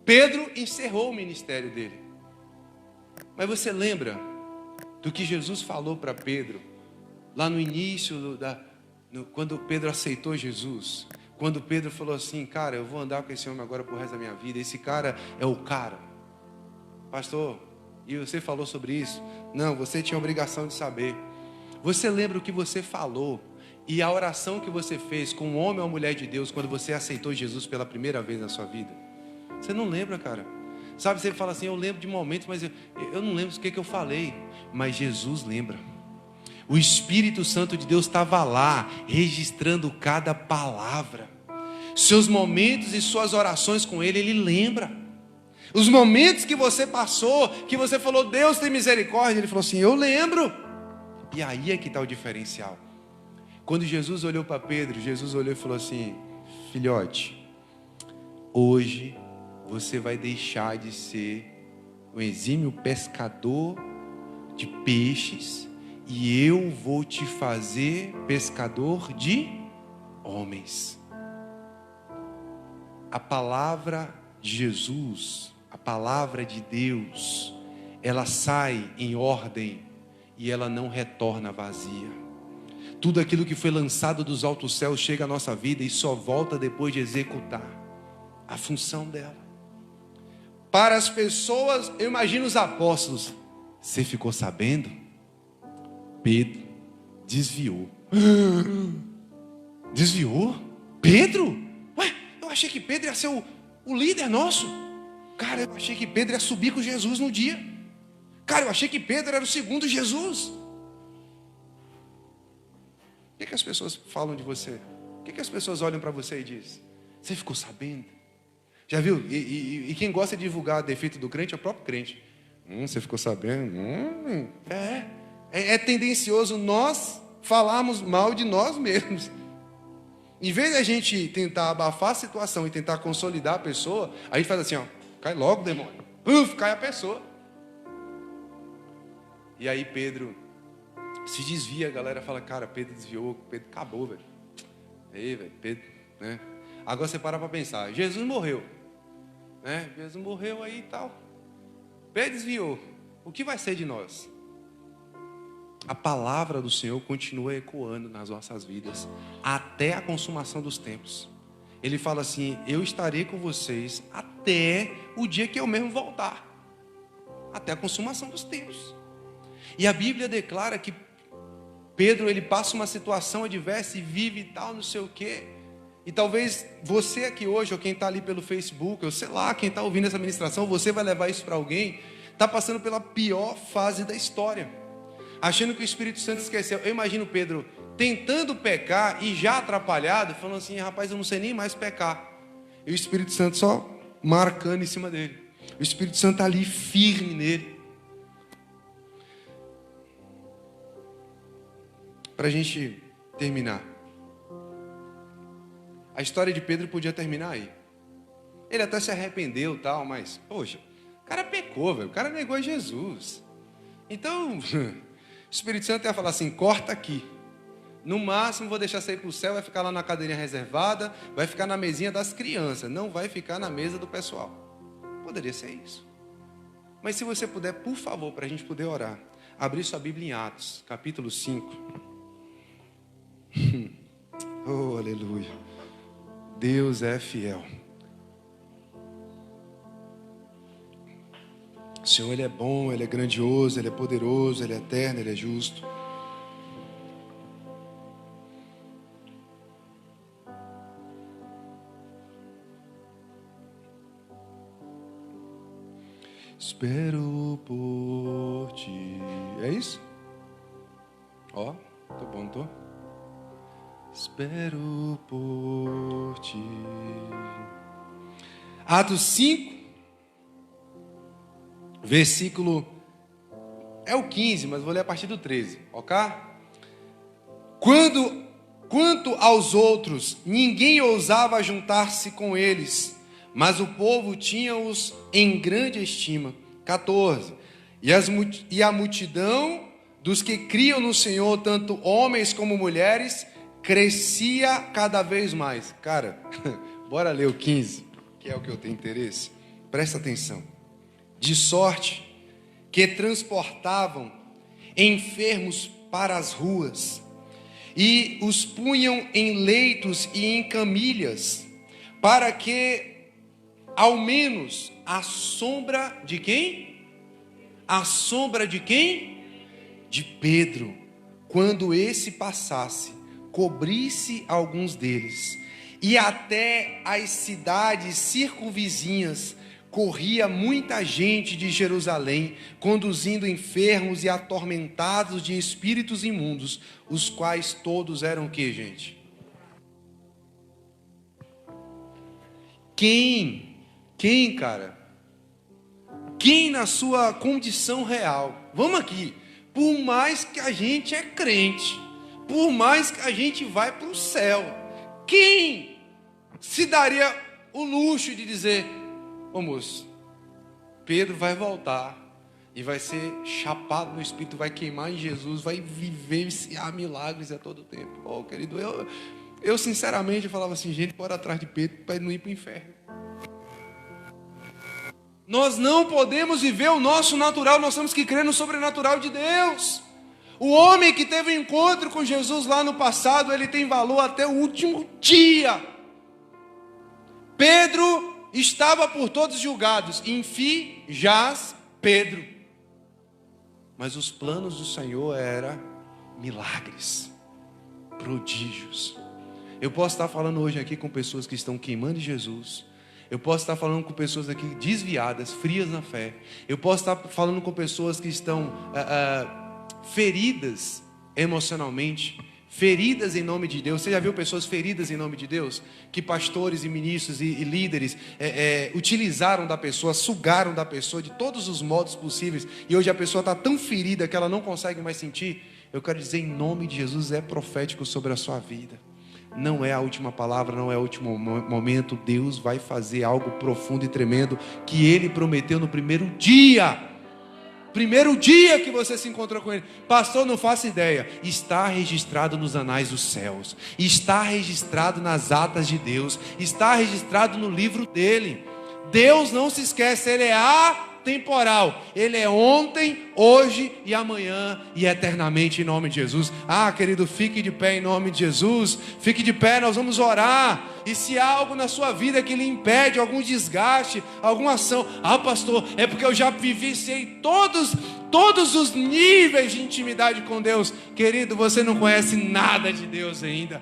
Pedro encerrou o ministério dele. Mas você lembra do que Jesus falou para Pedro, lá no início, quando Pedro aceitou Jesus? Quando Pedro falou assim: cara, eu vou andar com esse homem agora pro resto da minha vida, esse cara é o cara. Pastor, e você falou sobre isso? Não, você tinha a obrigação de saber. Você lembra o que você falou e a oração que você fez com um homem ou uma mulher de Deus quando você aceitou Jesus pela primeira vez na sua vida? Você não lembra, cara? Sabe, você fala assim: eu lembro de momentos, mas eu não lembro o que eu falei. Mas Jesus lembra. O Espírito Santo de Deus estava lá, registrando cada palavra. Seus momentos e suas orações com Ele, Ele lembra. Os momentos que você passou, que você falou: Deus tem misericórdia, Ele falou assim: eu lembro. E aí é que está o diferencial. Quando Jesus olhou para Pedro, Jesus olhou e falou assim: filhote, hoje você vai deixar de ser um exímio pescador de peixes, e eu vou te fazer pescador de homens. A palavra de Jesus, a palavra de Deus, ela sai em ordem e ela não retorna vazia. Tudo aquilo que foi lançado dos altos céus chega à nossa vida e só volta depois de executar a função dela. Para as pessoas, eu imagino os apóstolos: você ficou sabendo? Pedro desviou. Desviou? Pedro? Ué, eu achei que Pedro ia ser o líder nosso. Cara, eu achei que Pedro ia subir com Jesus no dia. Cara, eu achei que Pedro era o segundo Jesus. O que as pessoas falam de você? O que as pessoas olham para você e dizem? Você ficou sabendo? Já viu? E quem gosta de divulgar defeito do crente é o próprio crente. Você ficou sabendo? É tendencioso nós falarmos mal de nós mesmos. Em vez da gente tentar abafar a situação e tentar consolidar a pessoa, a gente faz assim: ó, cai logo, demônio. Puf, cai a pessoa. E aí Pedro se desvia, a galera fala: cara, Pedro desviou, Pedro acabou, velho. Aí, velho, Pedro, né? Agora você para pensar: Jesus morreu, né? Jesus morreu aí e tal. Pedro desviou. O que vai ser de nós? A palavra do Senhor continua ecoando nas nossas vidas até a consumação dos tempos. Ele fala assim: eu estarei com vocês até o dia que eu mesmo voltar, até a consumação dos tempos. E a Bíblia declara que Pedro, ele passa uma situação adversa e vive e tal, não sei o quê. E talvez você aqui hoje, ou quem está ali pelo Facebook, ou sei lá, quem está ouvindo essa ministração, você vai levar isso para alguém, está passando pela pior fase da história, achando que o Espírito Santo esqueceu. Eu imagino Pedro tentando pecar e já atrapalhado, falando assim: rapaz, eu não sei nem mais pecar. E o Espírito Santo só marcando em cima dele. O Espírito Santo está ali firme nele. Para a gente terminar, a história de Pedro podia terminar aí. Ele até se arrependeu e tal, mas, poxa, o cara pecou, velho. O cara negou Jesus. Então, o Espírito Santo ia falar assim: corta aqui. No máximo, vou deixar você ir para o céu, vai ficar lá na cadeirinha reservada, vai ficar na mesinha das crianças, não vai ficar na mesa do pessoal. Poderia ser isso. Mas se você puder, por favor, para a gente poder orar, abrir sua Bíblia em Atos, capítulo 5. Oh, aleluia. Deus é fiel. O Senhor, Ele é bom, Ele é grandioso, Ele é poderoso, Ele é eterno, Ele é justo. Espero por ti. É isso? Ó, tô bom, não tô? Espero por ti. Atos 5, versículo, é o 15, mas vou ler a partir do 13, ok? Quanto aos outros, ninguém ousava juntar-se com eles, mas o povo tinha-os em grande estima. 14. E a multidão dos que criam no Senhor, tanto homens como mulheres, crescia cada vez mais. Cara, bora ler o 15, que é o que eu tenho interesse. Presta atenção. De sorte que transportavam enfermos para as ruas e os punham em leitos e em camilhas, para que ao menos a sombra de quem? A sombra de quem? De Pedro, quando esse passasse, cobrisse alguns deles. E até as cidades circunvizinhas corria muita gente de Jerusalém, conduzindo enfermos e atormentados de espíritos imundos, os quais todos eram o que, gente? Quem, cara? Quem na sua condição real? Vamos aqui. Por mais que a gente é crente, por mais que a gente vai para o céu, quem se daria o luxo de dizer: ô moço, Pedro vai voltar e vai ser chapado no Espírito, vai queimar em Jesus, vai vivenciar milagres a todo tempo? Oh, querido, eu sinceramente falava assim: gente, bora atrás de Pedro para não ir para o inferno. Nós não podemos viver o nosso natural, nós temos que crer no sobrenatural de Deus. O homem que teve um encontro com Jesus lá no passado, ele tem valor até o último dia. Pedro estava por todos julgados, enfim, jaz Pedro. Mas os planos do Senhor eram milagres, prodígios. Eu posso estar falando hoje aqui com pessoas que estão queimando Jesus. Eu posso estar falando com pessoas aqui desviadas, frias na fé. Eu posso estar falando com pessoas que estão feridas emocionalmente, feridas em nome de Deus. Você já viu pessoas feridas em nome de Deus? Que pastores e ministros e líderes utilizaram da pessoa, sugaram da pessoa de todos os modos possíveis. E hoje a pessoa está tão ferida que ela não consegue mais sentir. Eu quero dizer, em nome de Jesus, é profético sobre a sua vida. Não é a última palavra, não é o último momento. Deus vai fazer algo profundo e tremendo que Ele prometeu no primeiro dia. Primeiro dia que você se encontrou com Ele. Pastor, não faço ideia. Está registrado nos anais dos céus. Está registrado nas atas de Deus. Está registrado no livro dEle. Deus não se esquece, Ele é atemporal. Ele é ontem, hoje e amanhã e eternamente, em nome de Jesus. Querido, fique de pé em nome de Jesus. Fique de pé, nós vamos orar. E se há algo na sua vida que lhe impede, algum desgaste, alguma ação: pastor, é porque eu já vivenciei todos os níveis de intimidade com Deus. Querido, você não conhece nada de Deus ainda.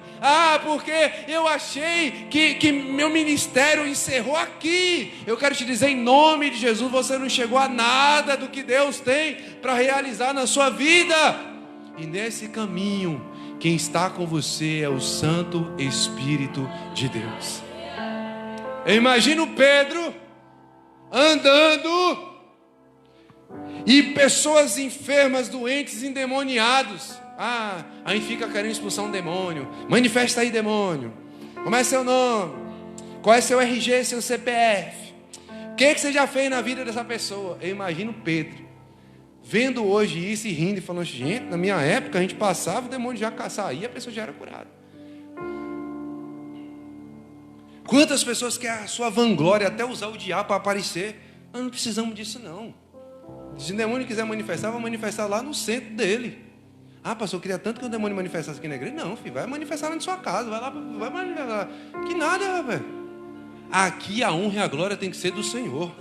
Porque eu achei que meu ministério encerrou aqui. Eu quero te dizer, em nome de Jesus, você não chegou a nada do que Deus tem para realizar na sua vida. E nesse caminho, quem está com você é o Santo Espírito de Deus. Eu imagino Pedro andando e pessoas enfermas, doentes, endemoniados. A gente fica querendo expulsar um demônio. Manifesta aí, demônio. Como é seu nome? Qual é seu RG, seu CPF? O que você já fez na vida dessa pessoa? Eu imagino Pedro vendo hoje isso e rindo e falando: gente, na minha época a gente passava, o demônio já saía, a pessoa já era curada. Quantas pessoas querem a sua vanglória, até usar o diabo para aparecer? Nós não precisamos disso não. Se o demônio quiser manifestar, vai manifestar lá no centro dele. Pastor, eu queria tanto que o demônio manifestasse aqui na igreja. Não, filho, vai manifestar lá na sua casa, vai lá, vai manifestar. Que nada, velho. Aqui a honra e a glória tem que ser do Senhor.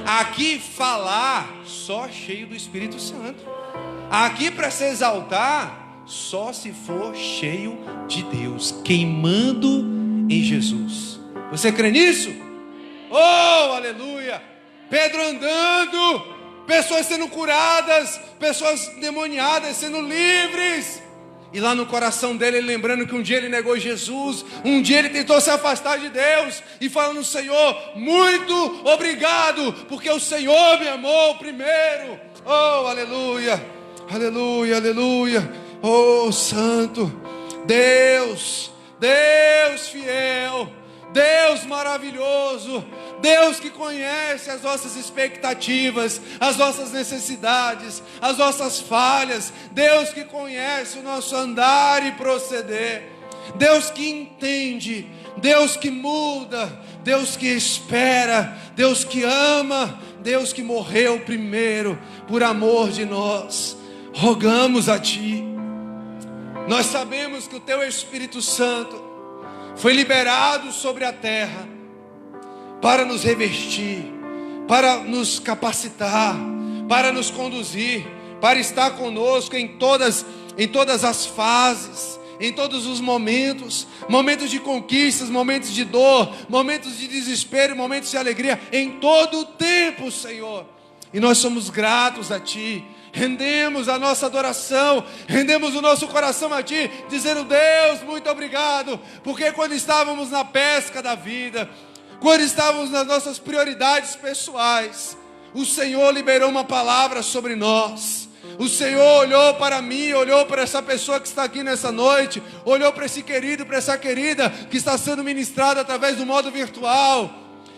Aqui falar só cheio do Espírito Santo. Aqui para se exaltar só se for cheio de Deus, queimando em Jesus. Você crê nisso? Oh, aleluia! Pedro andando, pessoas sendo curadas, pessoas demoniadas sendo livres. E lá no coração dele, ele lembrando que um dia ele negou Jesus, um dia ele tentou se afastar de Deus, e falando: Senhor, muito obrigado, porque o Senhor me amou primeiro. Oh, aleluia, aleluia, aleluia. Oh, santo Deus, Deus fiel, Deus maravilhoso, Deus que conhece as nossas expectativas, as nossas necessidades, as nossas falhas, Deus que conhece o nosso andar e proceder, Deus que entende, Deus que muda, Deus que espera, Deus que ama, Deus que morreu primeiro por amor de nós. Rogamos a Ti. Nós sabemos que o Teu Espírito Santo foi liberado sobre a terra para nos revestir, para nos capacitar, para nos conduzir, para estar conosco em todas as fases, em todos os momentos, momentos de conquistas, momentos de dor, momentos de desespero, momentos de alegria, em todo o tempo, Senhor. E nós somos gratos a Ti. Rendemos a nossa adoração, rendemos o nosso coração a Ti, dizendo: Deus, muito obrigado, porque quando estávamos na pesca da vida, quando estávamos nas nossas prioridades pessoais, o Senhor liberou uma palavra sobre nós. O Senhor olhou para mim, olhou para essa pessoa que está aqui nessa noite, olhou para esse querido, para essa querida que está sendo ministrada através do modo virtual,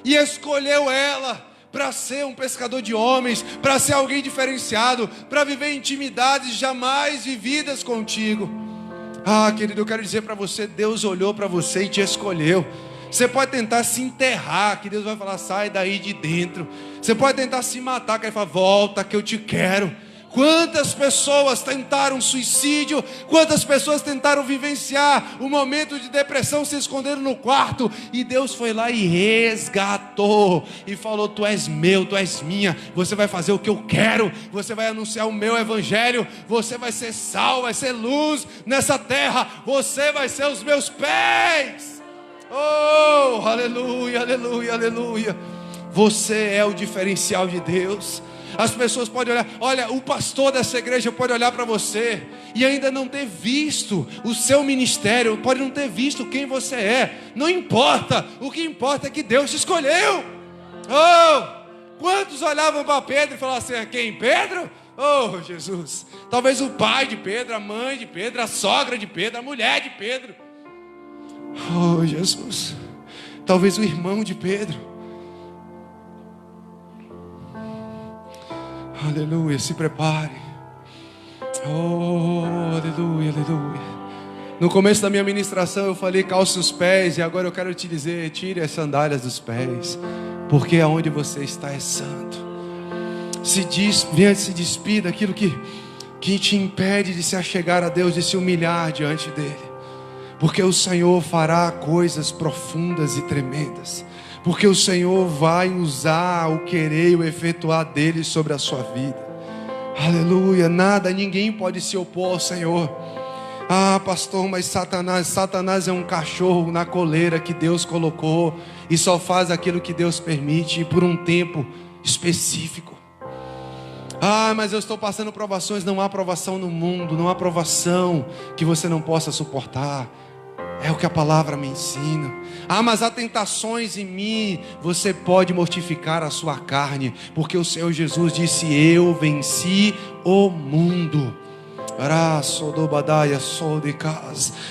e escolheu ela para ser um pescador de homens, para ser alguém diferenciado, para viver intimidades jamais vividas contigo. Ah, querido, eu quero dizer para você, Deus olhou para você e te escolheu. Você pode tentar se enterrar, que Deus vai falar: sai daí de dentro. Você pode tentar se matar, que Ele fala: volta que eu te quero. Quantas pessoas tentaram suicídio, quantas pessoas tentaram vivenciar o momento de depressão, se esconderam no quarto, e Deus foi lá e resgatou, e falou: tu és meu, tu és minha, você vai fazer o que eu quero, você vai anunciar o meu evangelho, você vai ser sal, vai ser luz nessa terra, você vai ser os meus pés. Oh, aleluia, aleluia, aleluia. Você é o diferencial de Deus. As pessoas podem olhar, olha, o pastor dessa igreja pode olhar para você e ainda não ter visto o seu ministério, pode não ter visto quem você é. Não importa, o que importa é que Deus te escolheu. Oh, quantos olhavam para Pedro e falavam assim: quem? Pedro? Oh, Jesus. Talvez o pai de Pedro, a mãe de Pedro, a sogra de Pedro, a mulher de Pedro. Oh, Jesus. Talvez o irmão de Pedro. Aleluia, se prepare. Oh, aleluia, aleluia. No começo da minha ministração eu falei: calce os pés. E agora eu quero te dizer: tire as sandálias dos pés, porque aonde você está é santo. Venha se despir daquilo que te impede de se achegar a Deus, de se humilhar diante dEle, porque o Senhor fará coisas profundas e tremendas, porque o Senhor vai usar o querer e o efetuar dele sobre a sua vida. Aleluia, nada, ninguém pode se opor ao Senhor. Ah, pastor, mas Satanás é um cachorro na coleira que Deus colocou e só faz aquilo que Deus permite por um tempo específico. Ah, mas eu estou passando provações. Não há provação no mundo, não há provação que você não possa suportar. É o que a palavra me ensina. Ah, mas há tentações em mim. Você pode mortificar a sua carne, porque o Senhor Jesus disse: eu venci o mundo.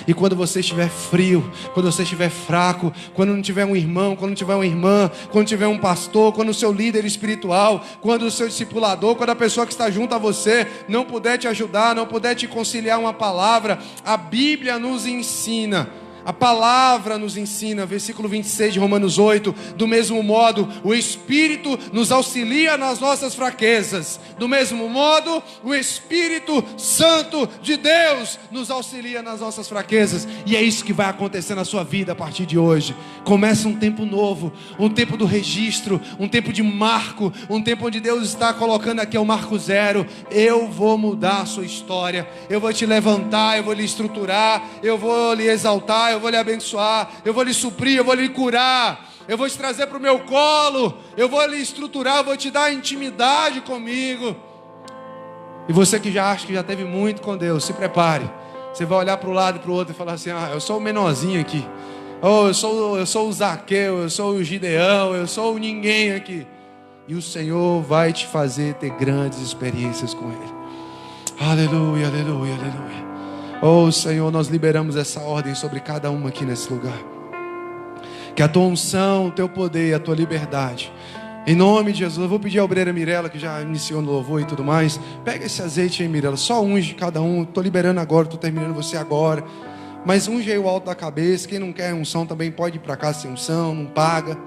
E quando você estiver frio, quando você estiver fraco, quando não tiver um irmão, quando não tiver uma irmã, quando tiver um pastor, quando o seu líder espiritual, quando o seu discipulador, quando a pessoa que está junto a você não puder te ajudar, não puder te conciliar uma palavra, a Bíblia nos ensina. A palavra nos ensina, versículo 26 de Romanos 8, do mesmo modo, o Espírito nos auxilia nas nossas fraquezas. Do mesmo modo, o Espírito Santo de Deus nos auxilia nas nossas fraquezas. E é isso que vai acontecer na sua vida a partir de hoje. Começa um tempo novo, um tempo do registro, um tempo de marco, um tempo onde Deus está colocando aqui o marco zero. Eu vou mudar a sua história, eu vou te levantar, eu vou lhe estruturar, eu vou lhe exaltar, eu vou lhe abençoar, eu vou lhe suprir, eu vou lhe curar, eu vou te trazer para o meu colo, eu vou lhe estruturar, eu vou te dar intimidade comigo. E você que já acha que já teve muito com Deus, se prepare. Você vai olhar para o lado e para o outro e falar assim: ah, eu sou o menorzinho aqui, oh, eu sou o Zaqueu, eu sou o Gideão, eu sou o ninguém aqui. E o Senhor vai te fazer ter grandes experiências com Ele. Aleluia, aleluia, aleluia. Oh Senhor, nós liberamos essa ordem sobre cada uma aqui nesse lugar. Que a tua unção, o teu poder, a tua liberdade, em nome de Jesus. Eu vou pedir à obreira Mirela, que já iniciou no louvor e tudo mais. Pega esse azeite aí, Mirela, só unge cada um. Estou liberando agora, estou terminando você agora. Mas unge aí o alto da cabeça. Quem não quer unção também pode ir para cá sem unção, não paga.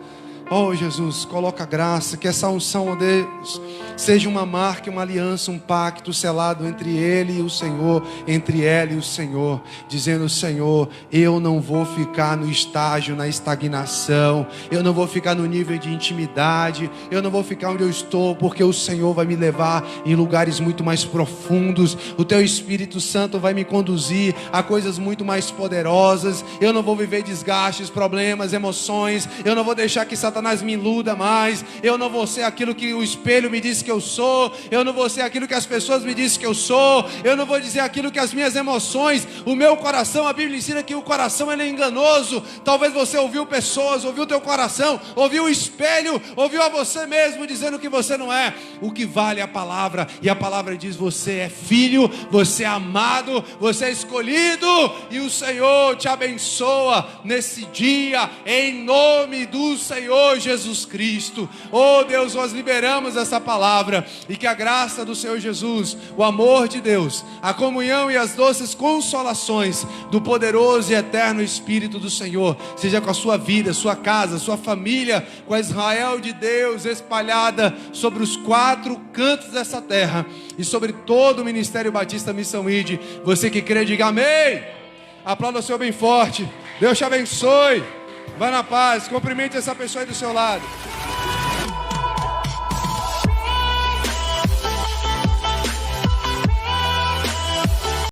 Oh Jesus, coloca graça, que essa unção, ó Deus, seja uma marca, uma aliança, um pacto selado entre Ele e o Senhor, entre ela e o Senhor, dizendo: Senhor, eu não vou ficar no estágio, na estagnação, eu não vou ficar no nível de intimidade, eu não vou ficar onde eu estou, porque o Senhor vai me levar em lugares muito mais profundos, o Teu Espírito Santo vai me conduzir a coisas muito mais poderosas. Eu não vou viver desgastes, problemas, emoções, eu não vou deixar que Satanás me iluda mais, eu não vou ser aquilo que o espelho me diz que eu sou, eu não vou ser aquilo que as pessoas me dizem que eu sou, eu não vou dizer aquilo que as minhas emoções, o meu coração, a Bíblia ensina que o coração ele é enganoso. Talvez você ouviu pessoas, ouviu o teu coração, ouviu o espelho, ouviu a você mesmo dizendo que você não é. O que vale é a palavra, e a palavra diz: você é filho, você é amado, você é escolhido, e o Senhor te abençoa nesse dia, em nome do Senhor Jesus Cristo. Oh Deus, nós liberamos essa palavra, e que a graça do Senhor Jesus, o amor de Deus, a comunhão e as doces consolações do poderoso e eterno Espírito do Senhor seja com a sua vida, sua casa, sua família, com a Israel de Deus espalhada sobre os 4 cantos dessa terra e sobre todo o Ministério Batista Missão ID. Você que crê, diga amém. Aplauda o Senhor bem forte. Deus te abençoe. Vá na paz, cumprimente essa pessoa aí do seu lado.